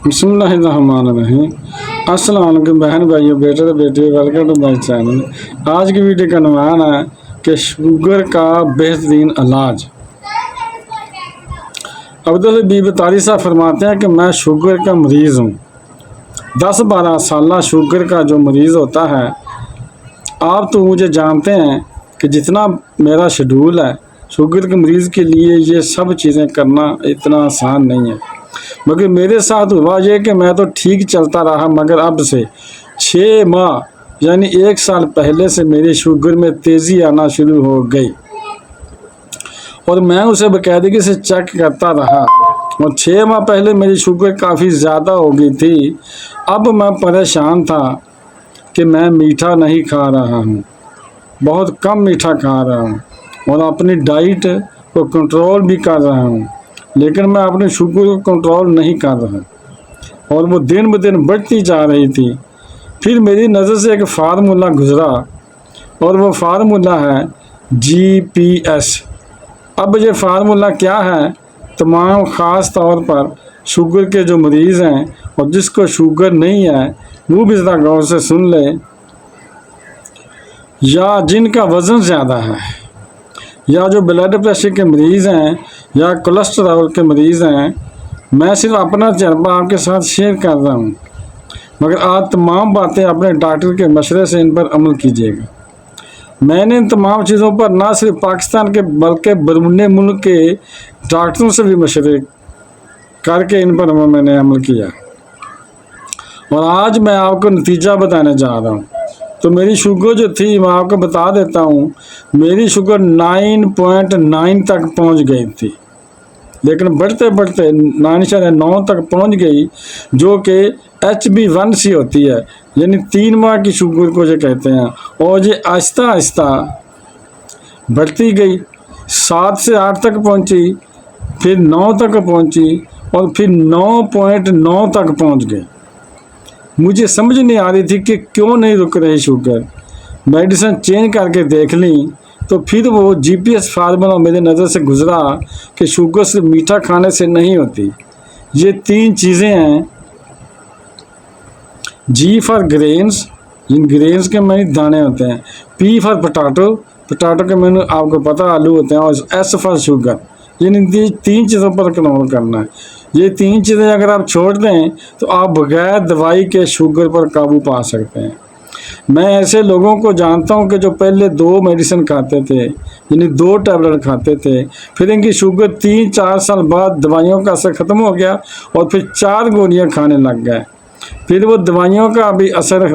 بسم اللہ الرحمن الرحیم۔ السلام علیکم بہن بھائیو، بیٹے تو بیٹی، ویلکم ٹو مائی چینل۔ آج کی ویڈیو کا عنوان ہے کہ شوگر کا بہترین علاج۔ عبدالحبیب طاری صاحب فرماتے ہیں کہ میں شوگر کا مریض ہوں۔ 10-12 سالہ شوگر کا جو مریض ہوتا ہے، آپ تو مجھے جانتے ہیں کہ جتنا میرا شیڈول ہے، شوگر کے مریض کے لیے یہ سب چیزیں کرنا اتنا آسان نہیں ہے۔ مگر میرے ساتھ ہوا یہ کہ میں تو ٹھیک چلتا رہا، مگر اب سے 6 ماہ یعنی 1 سال پہلے سے میری شوگر میں تیزی آنا شروع ہو گئی، اور میں اسے باقاعدگی سے چیک کرتا رہا، اور 6 ماہ پہلے میری شوگر کافی زیادہ ہو گئی تھی۔ اب میں پریشان تھا کہ میں میٹھا نہیں کھا رہا ہوں، بہت کم میٹھا کھا رہا ہوں، اور اپنی ڈائٹ کو کنٹرول بھی کر رہا ہوں، لیکن میں اپنی شوگر کو کنٹرول نہیں کر رہا، اور وہ دن بدن بڑھتی جا رہی تھی۔ پھر میری نظر سے ایک فارمولہ گزرا، اور وہ فارمولہ ہے GPS۔ اب یہ فارمولہ کیا ہے، تمام خاص طور پر شوگر کے جو مریض ہیں اور جس کو شوگر نہیں ہے وہ بھی ذرا غور سے سن لے، یا جن کا وزن زیادہ ہے، یا جو بلڈ پریشر کے مریض ہیں، یا کولیسٹرول کے مریض ہیں۔ میں صرف اپنا تجربہ آپ کے ساتھ شیئر کر رہا ہوں، مگر آپ تمام باتیں اپنے ڈاکٹر کے مشورے سے ان پر عمل کیجیے گا۔ میں نے ان تمام چیزوں پر نہ صرف پاکستان کے بلکہ بیرون ملک کے ڈاکٹروں سے بھی مشورے کر کے ان پر میں نے عمل کیا، اور آج میں آپ کو نتیجہ بتانے جا رہا ہوں۔ تو میری شوگر جو تھی، میں آپ کو بتا دیتا ہوں، میری شوگر 9.9 تک پہنچ گئی تھی، لیکن بڑھتے بڑھتے 9.9 تک پہنچ گئی، جو کہ HB1C ہوتی ہے، یعنی 3 ماہ کی شوگر کو جو کہتے ہیں، اور یہ آہستہ آہستہ بڑھتی گئی، 7 سے 8 تک پہنچی، پھر 9 تک پہنچی، اور پھر 9.9 تک پہنچ گئی۔ مجھے سمجھ نہیں آ رہی تھی کہ کیوں نہیں رک رہی شوگر۔ میڈیسن چینج کر کے دیکھ لی، تو پھر وہ GPS فارمولہ میرے نظر سے گزرا کہ شوگر صرف میٹھا کھانے سے نہیں ہوتی۔ یہ 3 چیزیں ہیں، G فار گرینز، جن گرینز کے معنی دانے ہوتے ہیں، P فار پٹاٹو، پٹاٹو کے معنی آپ کو پتہ آلو ہوتے ہیں، اور S فار شوگر۔ یعنی 3 چیزوں پر کنٹرول کرنا ہے۔ یہ 3 چیزیں اگر آپ چھوڑ دیں تو آپ بغیر دوائی کے شوگر پر قابو پا سکتے ہیں۔ میں ایسے لوگوں کو جانتا ہوں کہ جو پہلے 2 میڈیسن کھاتے تھے، یعنی 2 ٹیبلٹ کھاتے تھے، پھر ان کی شوگر 3-4 سال بعد دوائیوں کا اثر ختم ہو گیا، اور پھر 4 گولیاں کھانے لگ گئے، پھر وہ دوائیوں کا بھی اثر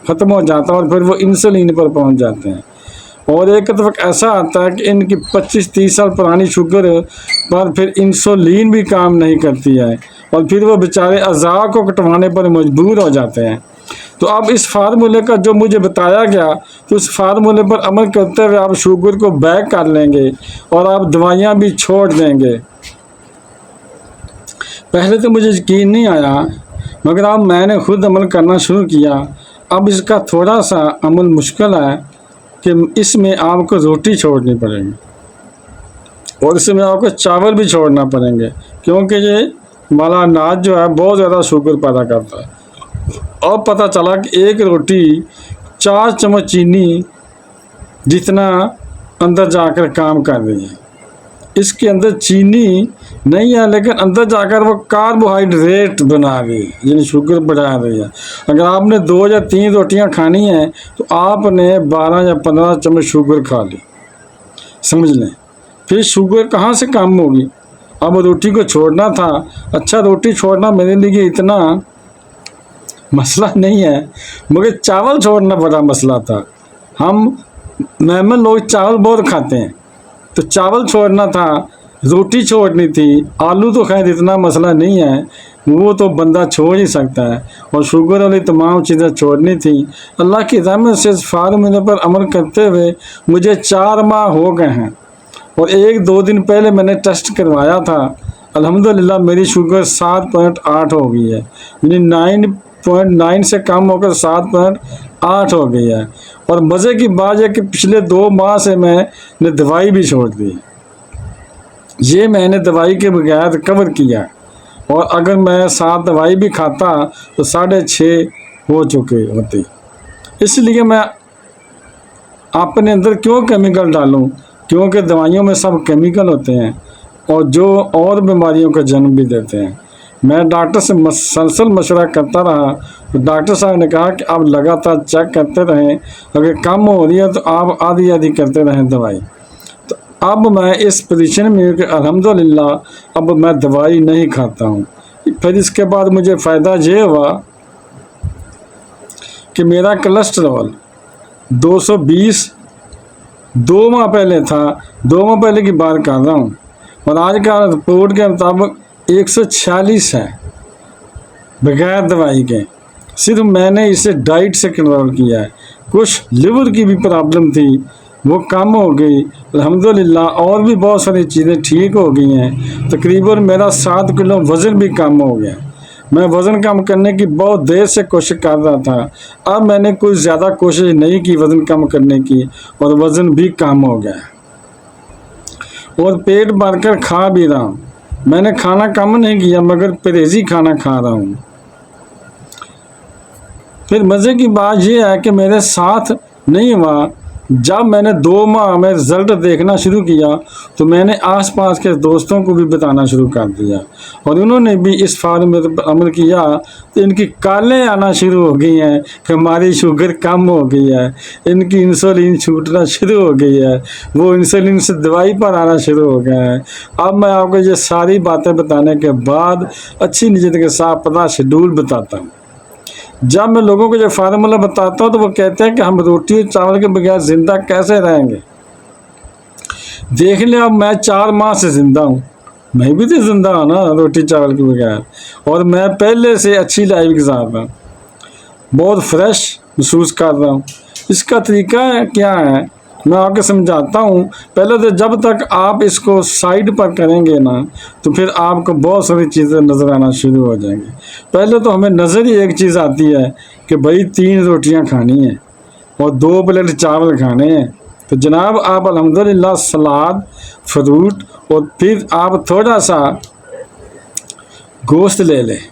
ختم ہو جاتا ہے، اور پھر وہ انسولین پر پہنچ جاتے ہیں، اور ایک وقت ایسا آتا ہے کہ ان کی 25-30 سال پرانی شوگر پر پھر انسولین بھی کام نہیں کرتی ہے، اور پھر وہ بیچارے اعضاء کو کٹوانے پر مجبور ہو جاتے ہیں۔ تو اب اس فارمولے کا جو مجھے بتایا گیا، تو اس فارمولے پر عمل کرتے ہوئے آپ شوگر کو بیک کر لیں گے، اور آپ دوائیاں بھی چھوڑ دیں گے۔ پہلے تو مجھے یقین نہیں آیا، مگر اب میں نے خود عمل کرنا شروع کیا۔ اب اس کا تھوڑا سا عمل مشکل ہے کہ اس میں آپ کو روٹی چھوڑنی پڑے گی، اور اس میں آپ کو چاول بھی چھوڑنا پڑیں گے، کیونکہ یہ والا اناج جو ہے بہت زیادہ شوگر پیدا کرتا ہے۔ اور پتہ چلا کہ ایک روٹی 4 چمچ چینی جتنا اندر جا کر کام کر رہی ہے۔ اس کے اندر چینی نہیں ہے، لیکن اندر جا کر وہ کاربوہائیڈریٹ بنا رہی ہے، یعنی شوگر بڑھا رہی ہے۔ اگر آپ نے 2 یا 3 روٹیاں کھانی ہیں تو آپ نے 12 یا 15 چمچ شوگر کھا لی، سمجھ لیں۔ پھر شوگر کہاں سے کم ہوگی؟ اب روٹی کو چھوڑنا تھا۔ اچھا، روٹی چھوڑنا میرے لیے اتنا مسئلہ نہیں ہے، مگر چاول چھوڑنا بڑا مسئلہ تھا۔ ہم محمد لوگ چاول بہت کھاتے ہیں، تو چاول چھوڑنا تھا، روٹی چھوڑنی تھی۔ آلو تو خیر اتنا مسئلہ نہیں ہے، وہ تو بندہ چھوڑ ہی سکتا ہے، اور شوگر والی تمام چیزیں چھوڑنی تھی۔ اللہ کی رحمت سے اس فارمولے پر عمل کرتے ہوئے مجھے 4 ماہ ہو گئے ہیں، اور 1-2 دن پہلے میں نے ٹیسٹ کروایا تھا۔ الحمدللہ میری شوگر 7.8 ہو گئی ہے، یعنی 9.9 سے کم ہو کر 7.8 ہو گئی ہے۔ اور مزے کی بات ہے کہ پچھلے 2 ماہ سے میں نے دوائی بھی چھوڑ دی، یہ میں نے دوائی کے بغیر کور کیا، اور اگر میں 7 دوائی بھی کھاتا تو 6.5 ہو چکے ہوتے۔ اس لیے میں اپنے اندر کیوں کیمیکل ڈالوں؟ کیونکہ دوائیوں میں سب کیمیکل ہوتے ہیں اور جو اور بیماریوں کا جنم بھی دیتے ہیں۔ میں ڈاکٹر سے مسلسل مشورہ کرتا رہا تو ڈاکٹر صاحب نے کہا کہ آپ لگاتار چیک کرتے رہیں، اگر کم ہو رہی ہے تو آپ آدھی کرتے رہیں دوائی۔ تو اب میں اس پوزیشن میں ہوں کہ الحمدللہ اب میں دوائی نہیں کھاتا ہوں۔ پھر اس کے بعد مجھے فائدہ یہ ہوا کہ میرا کولیسٹرول 220 2 ماہ پہلے تھا، 2 ماہ پہلے کی بات کر رہا ہوں، اور آج کا رپورٹ کے مطابق 146 ہے بغیر دوائی کے۔ صرف میں نے اسے ڈائٹ سے کنٹرول کیا ہے۔ کچھ لیور کی بھی پرابلم تھی، وہ کم ہو گئی الحمدللہ، اور بھی بہت ساری چیزیں ٹھیک ہو گئی ہیں۔ تقریباً میرا 7 کلو وزن بھی کم ہو گیا۔ میں وزن کم کرنے کی بہت دیر سے کوشش کر رہا تھا، اب میں نے کوئی زیادہ کوشش نہیں کی وزن کم کرنے کی، اور وزن بھی کم ہو گیا اور پیٹ بھر کر کھا بھی رہا ہوں۔ میں نے کھانا کم نہیں کیا مگر پرہیزی کھانا کھا رہا ہوں۔ پھر مزے کی بات یہ ہے کہ میرے ساتھ نہیں ہوا، جب میں نے 2 ماہ میں رزلٹ دیکھنا شروع کیا تو میں نے آس پاس کے دوستوں کو بھی بتانا شروع کر دیا، اور انہوں نے بھی اس فارمولے پر عمل کیا تو ان کی کالیں آنا شروع ہو گئی ہیں کہ ہماری شوگر کم ہو گئی ہے، ان کی انسولین چھوٹنا شروع ہو گئی ہے، وہ انسولین سے دوائی پر آنا شروع ہو گیا ہے۔ اب میں آپ کو یہ ساری باتیں بتانے کے بعد اچھی نیت کے ساتھ پتہ شیڈول بتاتا ہوں۔ جب میں لوگوں کو یہ فارمولہ بتاتا ہوں تو وہ کہتے ہیں کہ ہم روٹی اور چاول کے بغیر زندہ کیسے رہیں گے؟ دیکھ لیں اب میں 4 ماہ سے زندہ ہوں، میں بھی تو زندہ ہوں نا روٹی چاول کے بغیر، اور میں پہلے سے اچھی لائف گزار رہا ہوں، بہت فریش محسوس کر رہا ہوں۔ اس کا طریقہ کیا ہے میں آپ کو سمجھاتا ہوں۔ پہلے تو جب تک آپ اس کو سائیڈ پر کریں گے نا تو پھر آپ کو بہت ساری چیزیں نظر آنا شروع ہو جائیں گی۔ پہلے تو ہمیں نظر ہی ایک چیز آتی ہے کہ بھائی 3 روٹیاں کھانی ہیں اور 2 پلیٹ چاول کھانے ہیں، تو جناب آپ الحمدللہ سلاد، فروٹ، اور پھر آپ تھوڑا سا گوشت لے لیں،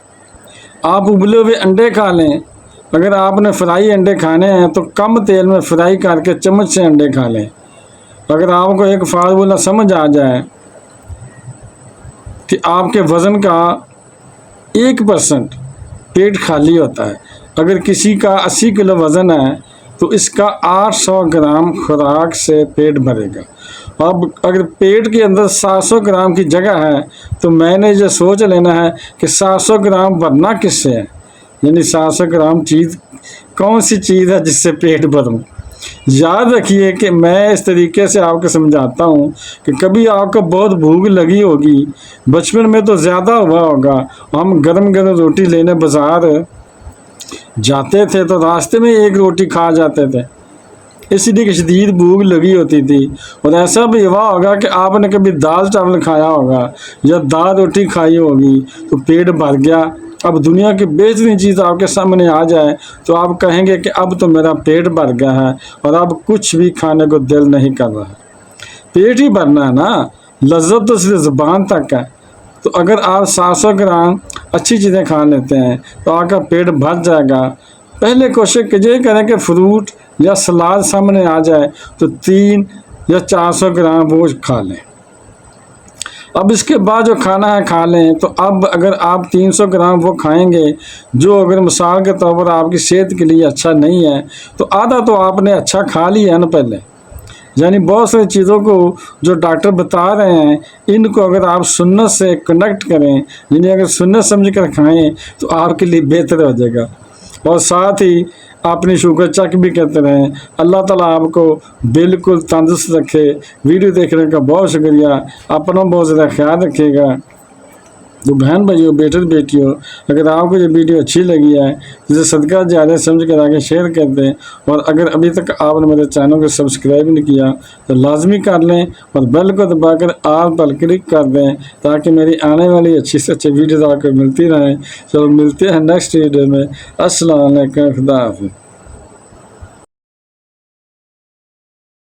آپ ابلے ہوئے انڈے کھا لیں۔ اگر آپ نے فرائی انڈے کھانے ہیں تو کم تیل میں فرائی کر کے چمچ سے انڈے کھا لیں۔ اگر آپ کو ایک فارمولہ سمجھ آ جائے کہ آپ کے وزن کا 1% پیٹ خالی ہوتا ہے، اگر کسی کا 80 کلو وزن ہے تو اس کا 800 گرام خوراک سے پیٹ بھرے گا۔ اب اگر پیٹ کے اندر 700 گرام کی جگہ ہے تو میں نے یہ سوچ لینا ہے کہ 700 گرام بھرنا کس سے ہے، یعنی 700 گرام چیز کون سی چیز ہے جس سے پیٹ بھروں۔ یاد رکھیے کہ میں اس طریقے سے آپ کو سمجھاتا ہوں کہ کبھی آپ کو بہت بھوک لگی ہوگی، بچپن میں تو زیادہ ہوا ہوگا، ہم گرم گرم روٹی لینے بازار جاتے تھے تو راستے میں ایک روٹی کھا جاتے تھے، اس لیے کہ شدید بھوک لگی ہوتی تھی۔ اور ایسا بھی ہوا ہوگا کہ آپ نے کبھی دال چاول کھایا ہوگا یا دال روٹی کھائی ہوگی تو پیٹ بھر گیا۔ اب دنیا کی بہترین چیز آپ کے سامنے آ جائے تو آپ کہیں گے کہ اب تو میرا پیٹ بھر گیا ہے اور اب کچھ بھی کھانے کو دل نہیں کر رہا۔ پیٹ ہی بھرنا ہے نا، لذت تو صرف زبان تک ہے۔ تو اگر آپ 700 گرام اچھی چیزیں کھا لیتے ہیں تو آپ کا پیٹ بھر جائے گا۔ پہلے کوشش یہ کریں کہ فروٹ یا سلاد سامنے آ جائے تو 300 یا 400 گرام وہ کھا لیں۔ اب اس کے بعد جو کھانا ہے کھا لیں، تو اب اگر آپ 300 گرام وہ کھائیں گے جو اگر مثال کے طور پر آپ کی صحت کے لیے اچھا نہیں ہے تو آدھا تو آپ نے اچھا کھا لیا ہے نا پہلے۔ یعنی بہت ساری چیزوں کو جو ڈاکٹر بتا رہے ہیں ان کو اگر آپ سنت سے کنیکٹ کریں، یعنی اگر سنت سمجھ کر کھائیں تو آپ کے لیے بہتر ہو جائے گا، اور ساتھ ہی اپنی شوگر چیک بھی کرتے رہیں۔ اللہ تعالیٰ آپ کو بالکل تندرست رکھے۔ ویڈیو دیکھنے کا بہت شکریہ، اپنا بہت زیادہ خیال رکھے گا۔ تو بہن بھائیو، بیٹے بیٹیوں، اگر آپ کو یہ ویڈیو اچھی لگی ہے جسے صدقہ جاریہ سمجھ کر آگے شیئر کر دیں، اور اگر ابھی تک آپ نے میرے چینل کو سبسکرائب نہیں کیا تو لازمی کر لیں اور بیل کو دبا کر آل پر کلک کر دیں تاکہ میری آنے والی اچھی سے اچھی ویڈیوز آپ کو ملتی رہیں۔ چلو ملتے ہیں نیکسٹ ویڈیو میں۔ السلام علیکم، خدا حافظ۔